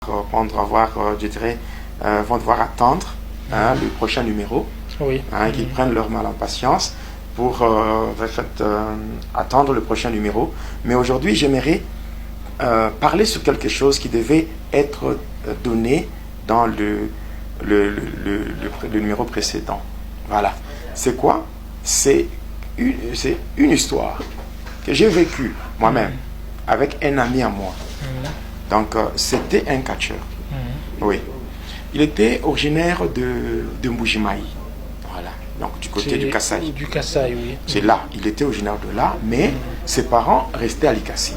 je dirais, vont devoir attendre le prochain numéro, qu'ils prennent leur mal en patience pour attendre le prochain numéro. Mais aujourd'hui, j'aimerais parler sur quelque chose qui devait être donné dans le numéro précédent. Voilà. C'est quoi? C'est une histoire que j'ai vécue moi-même avec un ami à moi. Donc, c'était un catcheur. Oui. Il était originaire de Mbujimayi. Voilà. Donc, du côté du Kasaï. Du Kasaï, oui. C'est là. Il était originaire de là, mais ses parents restaient à Likasi.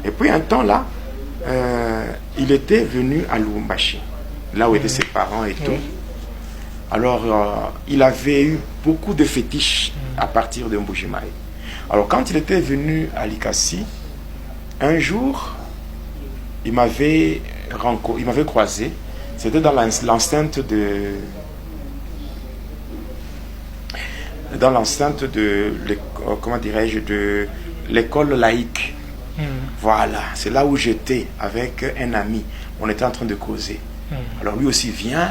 Et puis, un temps là, il était venu à Lubumbashi, là où étaient ses parents et tout. Alors, il avait eu beaucoup de fétiches à partir de Mbujimayi. Alors, quand il était venu à Likasi, un jour, il m'avait croisé. C'était dans l'enceinte de comment dirais-je, de l'école laïque. Voilà, c'est là où j'étais avec un ami. On était en train de causer. Alors lui aussi vient.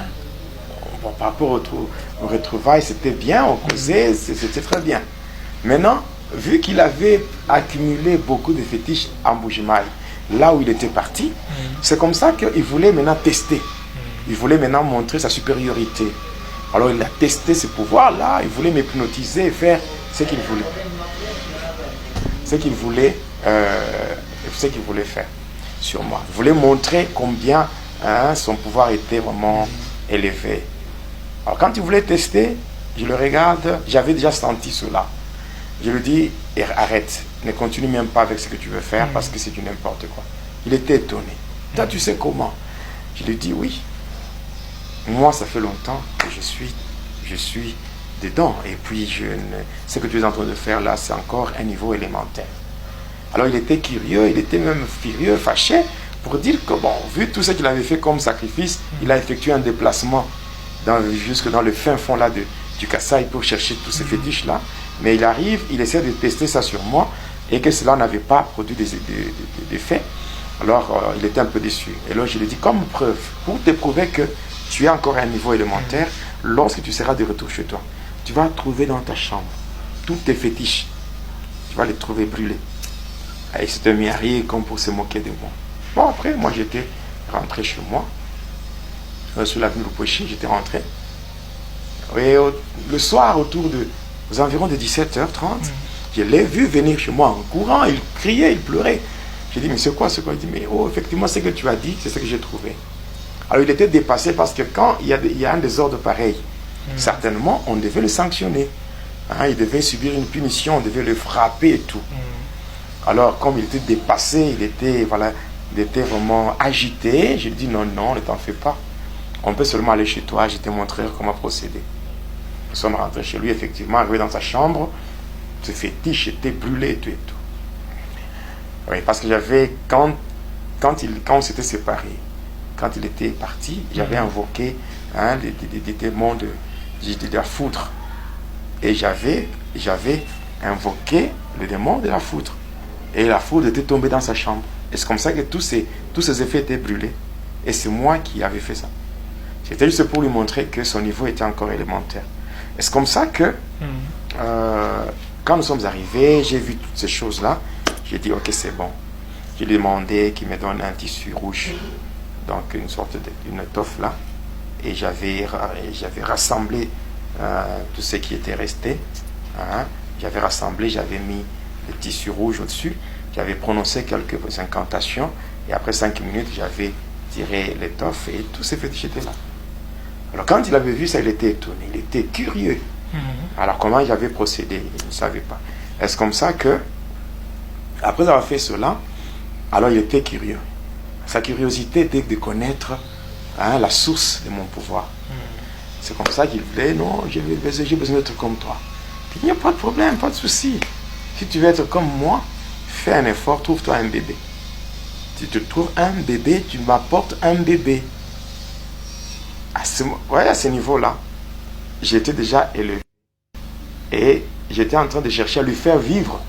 Bon, par rapport au retrouvailles, c'était bien, on causait, c'était très bien. Maintenant, vu qu'il avait accumulé beaucoup de fétiches à Mbujimayi, là où il était parti, c'est comme ça qu'il voulait maintenant tester. Il voulait maintenant montrer sa supériorité. Alors il a testé ses pouvoirs-là, il voulait m'hypnotiser et faire ce qu'il voulait. Ce qu'il voulait faire sur moi. Il voulait montrer combien son pouvoir était vraiment élevé. Alors quand il voulait tester, je le regarde, j'avais déjà senti cela. Je lui dis, arrête, ne continue même pas avec ce que tu veux faire parce que c'est du n'importe quoi. Il était étonné. Toi, tu sais comment? Je lui dis, oui. Moi, ça fait longtemps que je suis dedans. Et puis, ce que tu es en train de faire là, c'est encore un niveau élémentaire. Alors, il était curieux, il était même furieux, fâché, pour dire que, bon, vu tout ce qu'il avait fait comme sacrifice, il a effectué un déplacement jusque dans le fin fond là du Kasaï pour chercher tous ces fétiches-là. Mais il arrive, il essaie de tester ça sur moi et que cela n'avait pas produit d'effet. Alors, il était un peu déçu. Et là, je lui ai dit, comme preuve, pour te prouver que tu es encore à un niveau élémentaire, lorsque tu seras de retour chez toi, tu vas trouver dans ta chambre tous tes fétiches. Tu vas les trouver brûlés. Et il s'était mis à rire comme pour se moquer de moi. Bon, après, moi, j'étais rentré chez moi. Sur l'avenue Lupochi, j'étais rentré. Et le soir, aux environs de 17h30, je l'ai vu venir chez moi en courant. Il criait, il pleurait. J'ai dit, mais c'est quoi ce qu'on dit? Mais effectivement, ce que tu as dit, c'est ce que j'ai trouvé. Alors, il était dépassé parce que quand il y a un désordre pareil, certainement, on devait le sanctionner. Il devait subir une punition, on devait le frapper et tout. Alors, comme il était dépassé, il était vraiment agité, je lui ai dit, non, ne t'en fais pas. On peut seulement aller chez toi, je te montrerai comment procéder. Nous sommes rentrés chez lui, effectivement, arrivé dans sa chambre, ce fétiche était brûlé et tout et tout. Oui, parce que quand on s'était séparés, quand il était parti, j'avais invoqué des démons de la foudre. Et j'avais invoqué le démon de la foudre. Et la foudre était tombée dans sa chambre. Et c'est comme ça que tous ces effets étaient brûlés. Et c'est moi qui avais fait ça. C'était juste pour lui montrer que son niveau était encore élémentaire. Et c'est comme ça que, quand nous sommes arrivés, j'ai vu toutes ces choses-là. J'ai dit, ok, c'est bon. J'ai demandé qu'il me donne un tissu rouge, donc une sorte d'une étoffe là. Et j'avais rassemblé tout ce qui était resté. J'avais rassemblé, j'avais mis le tissu rouge au-dessus. J'avais prononcé quelques incantations. Et après 5 minutes, j'avais tiré l'étoffe et tout ces fétiches étaient là. Alors quand il avait vu ça, il était étonné, il était curieux. Alors comment j'avais procédé, il ne savait pas. Est-ce comme ça que, après avoir fait cela, alors il était curieux. Sa curiosité était de connaître la source de mon pouvoir. C'est comme ça qu'il voulait, non, j'ai besoin d'être comme toi. Puis, il n'y a pas de problème, pas de souci. Si tu veux être comme moi, fais un effort, trouve-toi un bébé. Si tu trouves un bébé, tu m'apportes un bébé. À ce niveau-là, j'étais déjà élevé. Et j'étais en train de chercher à lui faire vivre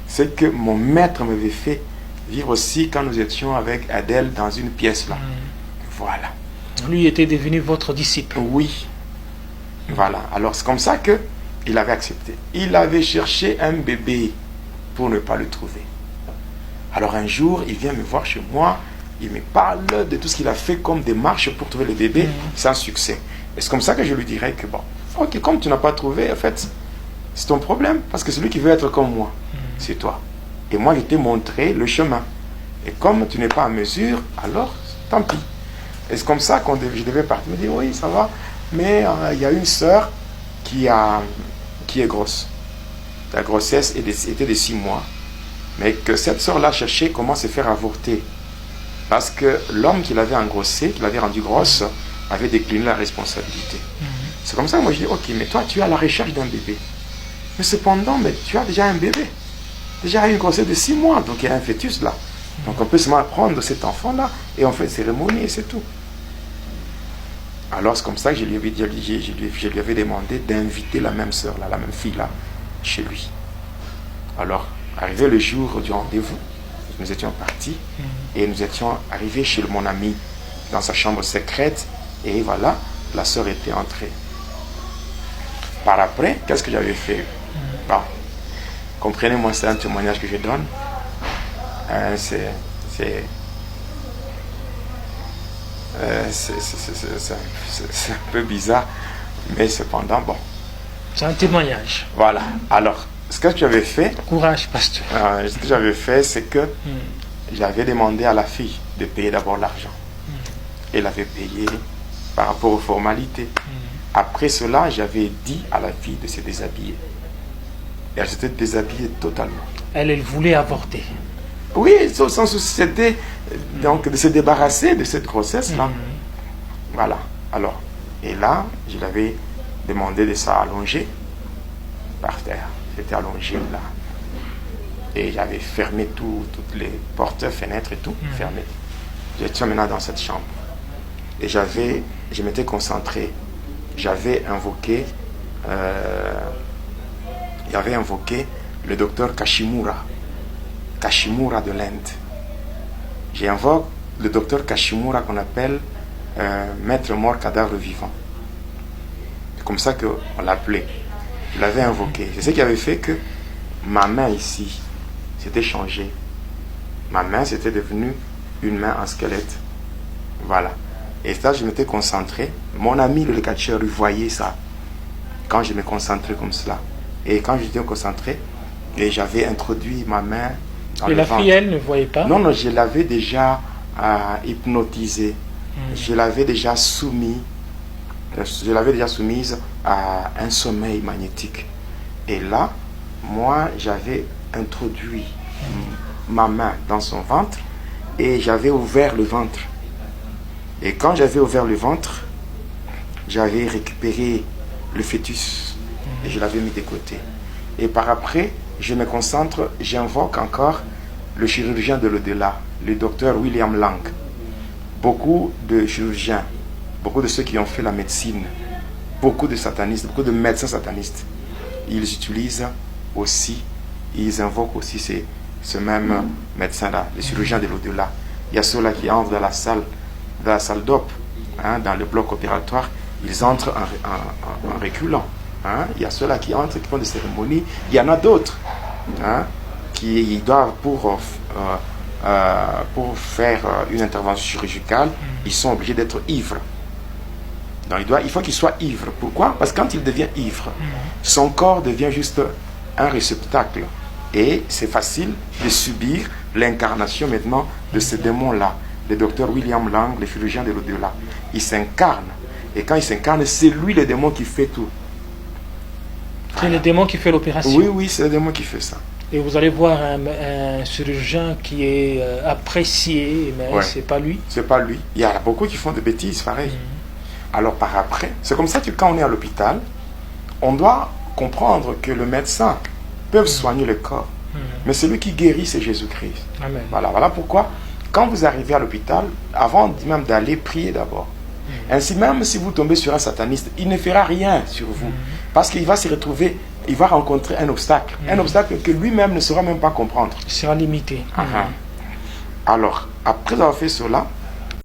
ce que mon maître m'avait fait vivre aussi quand nous étions avec Adèle dans une pièce là. Voilà. Lui était devenu votre disciple. Oui. Voilà. Alors c'est comme ça que il avait accepté. Il avait cherché un bébé pour ne pas le trouver. Alors un jour, il vient me voir chez moi, il me parle de tout ce qu'il a fait comme démarche pour trouver le bébé sans succès. Et c'est comme ça que je lui dirais que bon, ok, comme tu n'as pas trouvé, en fait, c'est ton problème, parce que celui qui veut être comme moi, c'est toi. Et moi, je t'ai montré le chemin. Et comme tu n'es pas à mesure, alors, tant pis. Et c'est comme ça je devais partir. Il me dit, oui, ça va, mais il y a une sœur qui est grosse. La grossesse était de 6 mois. Mais que cette sœur-là cherchait comment se faire avorter. Parce que l'homme qui l'avait engrossé, qui l'avait rendu grosse, avait décliné la responsabilité. C'est comme ça que moi je dis, ok, mais toi tu es à la recherche d'un bébé. Mais cependant, mais tu as déjà un bébé. Déjà une grossesse de 6 mois, donc il y a un fœtus là. Donc on peut seulement prendre cet enfant-là et on fait une cérémonie et c'est tout. Alors c'est comme ça que je lui avais demandé d'inviter la même sœur là, la même fille là, chez lui. Alors, arrivé le jour du rendez-vous, nous étions partis et nous étions arrivés chez mon ami dans sa chambre secrète et voilà, la sœur était entrée. Par après, qu'est-ce que j'avais fait? Bon, comprenez-moi, c'est un témoignage que je donne. C'est un peu bizarre, mais cependant, bon. C'est un témoignage. Voilà, alors, ce que j'avais fait... Courage, pasteur. Ce que j'avais fait, c'est que j'avais demandé à la fille de payer d'abord l'argent. Elle avait payé par rapport aux formalités. Après cela, j'avais dit à la fille de se déshabiller. Et elle s'était déshabillée totalement. Elle voulait avorter. Oui, au sens où c'était donc de se débarrasser de cette grossesse-là. Voilà. Alors, et là, je l'avais demandé de s'allonger par terre. J'étais allongé là. Et j'avais fermé toutes les portes, fenêtres et tout, fermé. J'étais maintenant dans cette chambre. Et je m'étais concentré. J'avais invoqué le docteur Kashimura de l'Inde. J'invoque le docteur Kashimura qu'on appelle maître mort cadavre vivant. C'est comme ça qu'on l'appelait. Je l'avais invoqué. C'est ce qui avait fait que ma main ici s'était changée. Ma main c'était devenue une main en squelette. Voilà. Et ça, je m'étais concentré. Mon ami le catcheur, il voyait ça. Quand je me concentrais comme cela. Et quand j'étais concentré, et j'avais introduit ma main dans le ventre. Et la fille, elle, ne voyait pas? Non, je l'avais déjà hypnotisée. Je l'avais déjà soumise à un sommeil magnétique. Et là, moi, j'avais introduit ma main dans son ventre et j'avais ouvert le ventre. Et quand j'avais ouvert le ventre, j'avais récupéré le fœtus et je l'avais mis de côté. Et par après, je me concentre, j'invoque encore le chirurgien de l'au-delà, le docteur William Lang. Beaucoup de chirurgiens, beaucoup de ceux qui ont fait la médecine, beaucoup de satanistes, beaucoup de médecins satanistes, ils utilisent aussi, ils invoquent aussi ce même médecin-là, le chirurgien de l'au-delà. Il y a ceux-là qui entrent dans la salle d'op, dans le bloc opératoire, ils entrent en reculant. Il y a ceux-là qui entrent, qui font des cérémonies. Il y en a d'autres qui doivent, pour faire une intervention chirurgicale, ils sont obligés d'être ivres. Donc il faut qu'il soit ivre. Pourquoi? Parce que quand il devient ivre, son corps devient juste un réceptacle. Et c'est facile de subir l'incarnation maintenant de ce démon-là. Le docteur William Lang, le chirurgien de l'au-delà. Il s'incarne. Et quand il s'incarne, c'est lui le démon qui fait tout. C'est le démon qui fait l'opération? Oui, c'est le démon qui fait ça. Et vous allez voir un chirurgien qui est apprécié, mais c'est pas lui? C'est pas lui. Il y a beaucoup qui font des bêtises, pareil. Alors par après, c'est comme ça que quand on est à l'hôpital, on doit comprendre que le médecin peut soigner le corps, mais celui qui guérit, c'est Jésus-Christ. Amen. Voilà pourquoi, quand vous arrivez à l'hôpital, avant même d'aller, prier d'abord. Ainsi, même si vous tombez sur un sataniste, il ne fera rien sur vous, parce qu'il va se retrouver, il va rencontrer un obstacle que lui-même ne saura même pas comprendre. Il sera limité. Alors, après avoir fait cela,